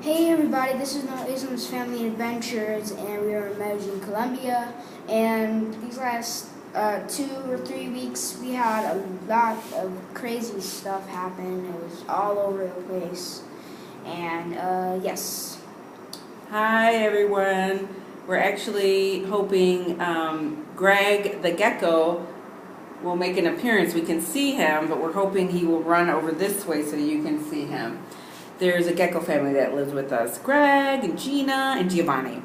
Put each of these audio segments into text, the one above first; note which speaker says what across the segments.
Speaker 1: Hey everybody, this is Noahisms Family Adventures, and we are in Medellin, Colombia. And these last 2 or 3 weeks, we had a lot of crazy stuff happen. It was all over the place. And yes.
Speaker 2: Hi everyone. We're actually hoping Greg the gecko will make an appearance. We can see him, but we're hoping he will run over this way so you can see him. There's a gecko family that lives with us, Greg and Gina and Giovanni.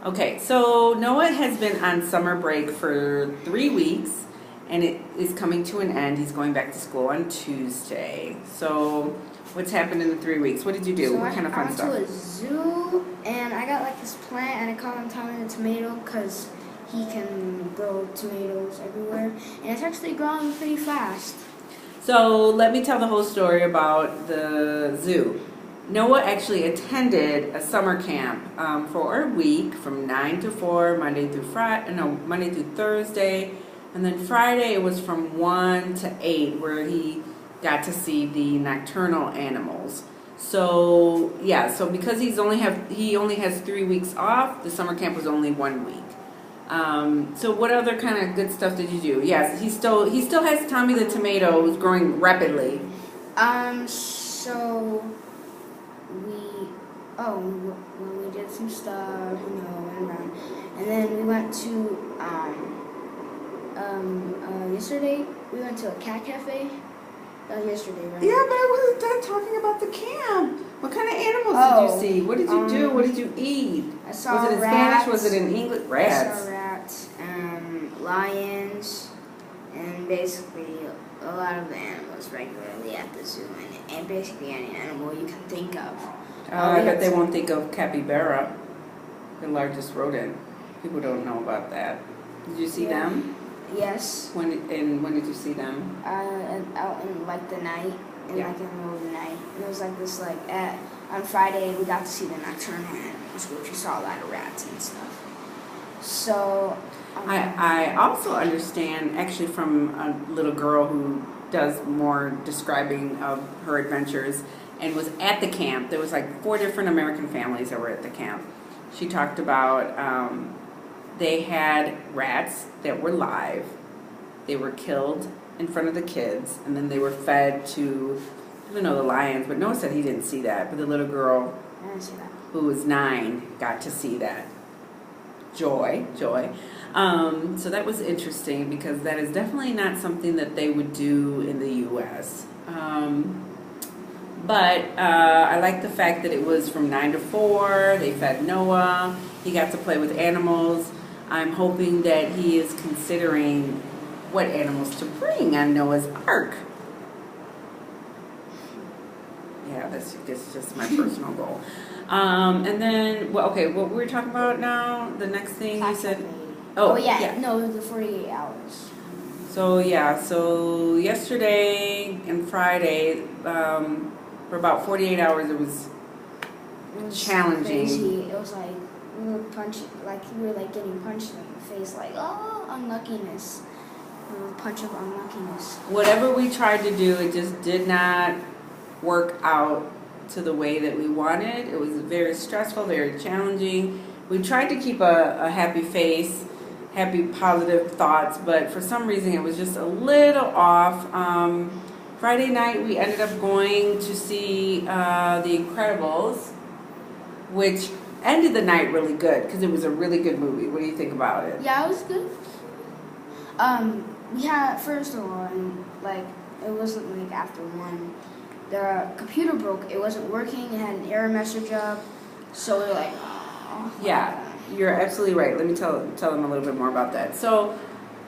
Speaker 2: Okay, so Noah has been on summer break for 3 weeks, and it is coming to an end. He's going back to school on Tuesday. So what's happened in the 3 weeks? What did you do?
Speaker 1: So
Speaker 2: what kind of fun stuff?
Speaker 1: I went to a zoo, and I got like this plant, and I call him Tommy the Tomato because he can grow tomatoes everywhere, and it's actually growing pretty fast.
Speaker 2: So let me tell the whole story about the zoo. Noah actually attended a summer camp for a week from 9 to 4, Monday through Thursday, and then Friday it was from 1 to 8, where he got to see the nocturnal animals. So yeah, so because he only has 3 weeks off, the summer camp was only 1 week. So what other kind of good stuff did you do? Yes, he still has Tommy the Tomato, who's growing rapidly.
Speaker 1: So we did some stuff, went around, and then we went to yesterday we went to a cat cafe. That was yesterday, right?
Speaker 2: Yeah, but I wasn't done talking about the camp. What kind of animals did you see? What did you do? What did you eat?
Speaker 1: I saw
Speaker 2: Was it in
Speaker 1: rats.
Speaker 2: Spanish? Was it in English? Rats.
Speaker 1: I saw rats, lions, and basically a lot of the animals regularly at the zoo, and basically any animal you can think of.
Speaker 2: I bet they won't think of capybara, the largest rodent. People don't know about that. Did you see them?
Speaker 1: Yes.
Speaker 2: When did you see them?
Speaker 1: Out in like the night, in the middle of the night. And it was like this, on Friday we got to see the nocturnal animals, which we saw a lot of rats and stuff. So
Speaker 2: I also understand, actually, from a little girl who does more describing of her adventures and was at the camp. There was like 4 different American families that were at the camp. She talked about they had rats that were live. They were killed in front of the kids, and then they were fed to, I don't know, the lions, but Noah said he didn't see that. But the little girl who was 9 got to see that. Joy. So that was interesting, because that is definitely not something that they would do in the U.S. But I like the fact that it was from 9 to 4. They fed Noah. He got to play with animals. I'm hoping that he is considering what animals to bring on Noah's Ark. Yeah, that's just my personal goal. And then, what were we talking about now? The next thing you said?
Speaker 1: No, the 48 hours.
Speaker 2: So yesterday and Friday, for about 48 hours, it was challenging.
Speaker 1: Crazy. It was like we were getting punched in the face, like, oh, unluckiness. Punch of unluckiness.
Speaker 2: Whatever we tried to do, it just did not work out to the way that we wanted. It was very stressful, very challenging. We tried to keep a happy face, happy, positive thoughts, but for some reason it was just a little off. Friday night we ended up going to see The Incredibles, which ended the night really good because it was a really good movie. What do you think about it?
Speaker 1: Yeah, it was good. We had, first of all, it wasn't like after 1. The computer broke. It wasn't working. It had an error message up. So we were like, oh.
Speaker 2: Yeah, you're absolutely right. Let me tell them a little bit more about that. So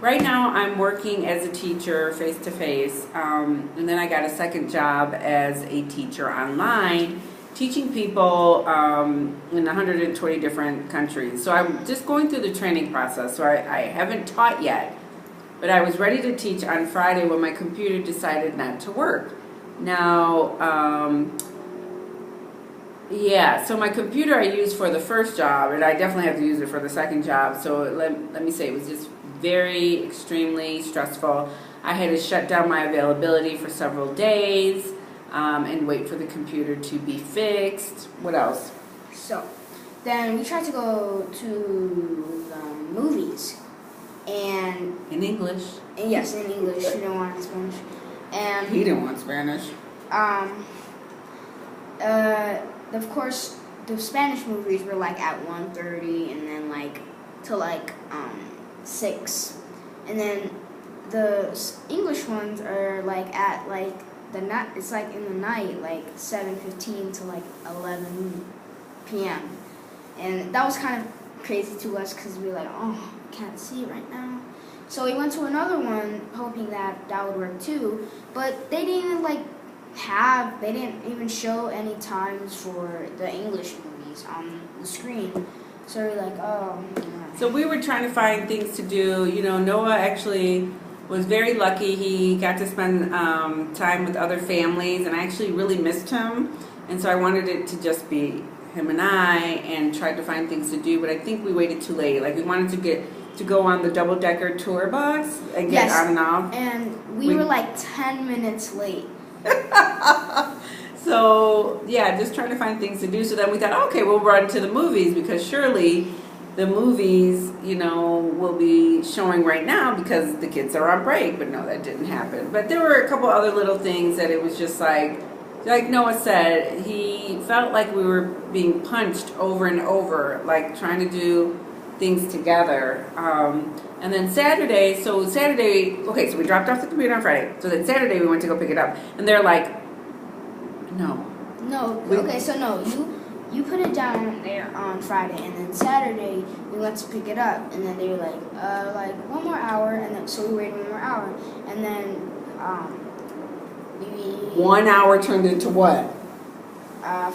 Speaker 2: right now I'm working as a teacher face-to-face, and then I got a second job as a teacher online, teaching people in 120 different countries. So I'm just going through the training process. So I haven't taught yet, but I was ready to teach on Friday when my computer decided not to work. Now, so my computer I used for the first job, and I definitely have to use it for the second job. So let me say, it was just very, extremely stressful. I had to shut down my availability for several days. and wait for the computer to be fixed. What else?
Speaker 1: So then we tried to go to the movies, and
Speaker 2: In English.
Speaker 1: yes, in English. We don't want it in Spanish. And
Speaker 2: He didn't want Spanish.
Speaker 1: of course, the Spanish movies were like at 1:30, and then like till like 6, and then the English ones are like at like the night. It's like in the night, like 7:15 to like 11 p.m. And that was kind of crazy to us because we were like, oh, can't see right now. So we went to another one hoping that that would work too, but they didn't they didn't even show any times for the English movies on the screen. So we're like, oh. Yeah.
Speaker 2: So we were trying to find things to do. You know, Noah actually was very lucky. He got to spend time with other families, and I actually really missed him. And so I wanted it to just be him and I, and tried to find things to do. But I think we waited too late. Like we wanted to go on the double-decker tour bus and get on and off.
Speaker 1: And we were like 10 minutes late.
Speaker 2: So yeah, just trying to find things to do. So then we thought, okay, we'll run to the movies, because surely the movies, you know, will be showing right now because the kids are on break. But no, that didn't happen. But there were a couple other little things that it was just like Noah said, he felt like we were being punched over and over, like trying to do things together. And then Saturday, okay, so we dropped off the computer on Friday. So then Saturday we went to go pick it up, and they're like, no.
Speaker 1: Okay, so no, you put it down there on Friday, and then Saturday we went to pick it up, and then they were like 1 more hour, and then so we waited 1 more hour, and then
Speaker 2: 1 hour turned into what?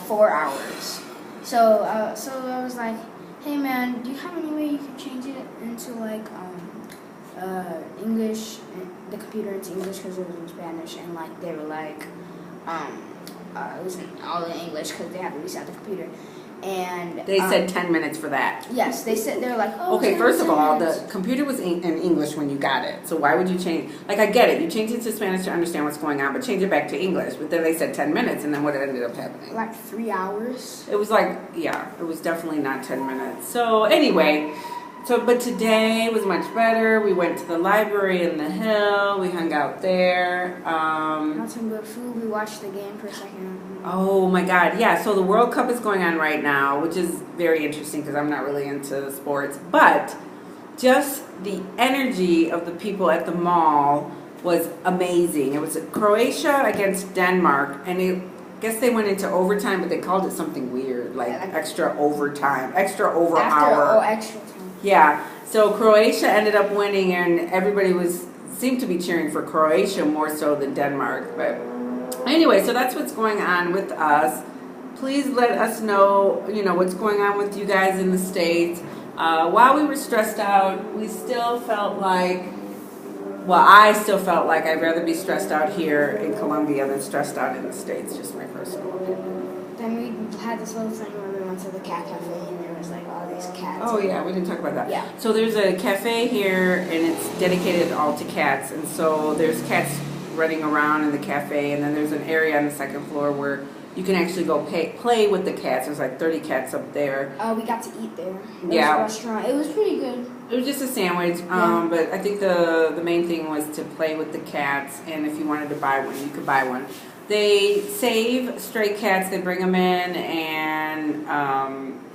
Speaker 1: 4 hours. So I was like, hey man, do you have any way you can change it into like English, the computer into English, because it was in Spanish, and like they were like it was all in English because they had to reset the computer. And
Speaker 2: they said 10 minutes for that.
Speaker 1: Yes, they were like, oh.
Speaker 2: Okay, first of all, the computer was in English when you got it. So why would you change? Like, I get it. You change it to Spanish to understand what's going on, but change it back to English. But then they said 10 minutes, and then what ended up happening?
Speaker 1: Like 3 hours.
Speaker 2: It was like, yeah, it was definitely not 10 minutes. So anyway, but today was much better. We went to the library in the hill. We hung out there.
Speaker 1: Had some good food. We watched the game for a second.
Speaker 2: Oh my God, yeah. So the World Cup is going on right now, which is very interesting because I'm not really into sports. But just the energy of the people at the mall was amazing. It was Croatia against Denmark, and I guess they went into overtime, but they called it something weird, like extra overtime, extra over hour.
Speaker 1: Oh, extra time.
Speaker 2: Yeah. So Croatia ended up winning, and everybody seemed to be cheering for Croatia more so than Denmark. But anyway, so that's what's going on with us. Please let us know, what's going on with you guys in the States. While we were stressed out, I still felt like I'd rather be stressed out here in Colombia than stressed out in the States, just my personal opinion.
Speaker 1: Then we had this little thing where we went to the cat cafe, and there was like all these cats.
Speaker 2: Oh yeah, we didn't talk about that.
Speaker 1: Yeah.
Speaker 2: So there's a cafe here, and it's dedicated all to cats, and so there's cats running around in the cafe, and then there's an area on the second floor where you can actually go play with the cats. There's like 30 cats up there.
Speaker 1: We got to eat there. It was a restaurant. It was pretty good.
Speaker 2: It was just a sandwich, but I think the main thing was to play with the cats, and if you wanted to buy one, you could buy one. They save stray cats, they bring them in and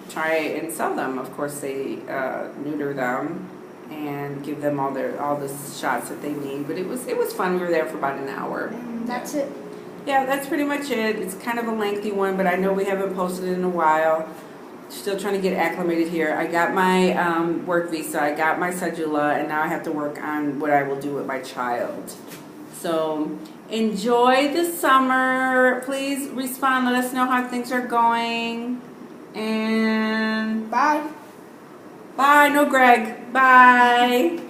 Speaker 2: try and sell them. Of course, they neuter them and give them all the shots that they need. But it was fun. We were there for about an hour.
Speaker 1: And that's it.
Speaker 2: Yeah, that's pretty much it. It's kind of a lengthy one, but I know we haven't posted it in a while. Still trying to get acclimated here. I got my work visa, I got my cedula, and now I have to work on what I will do with my child. So enjoy the summer. Please respond. Let us know how things are going. And
Speaker 1: bye.
Speaker 2: Bye. No, Greg. Bye.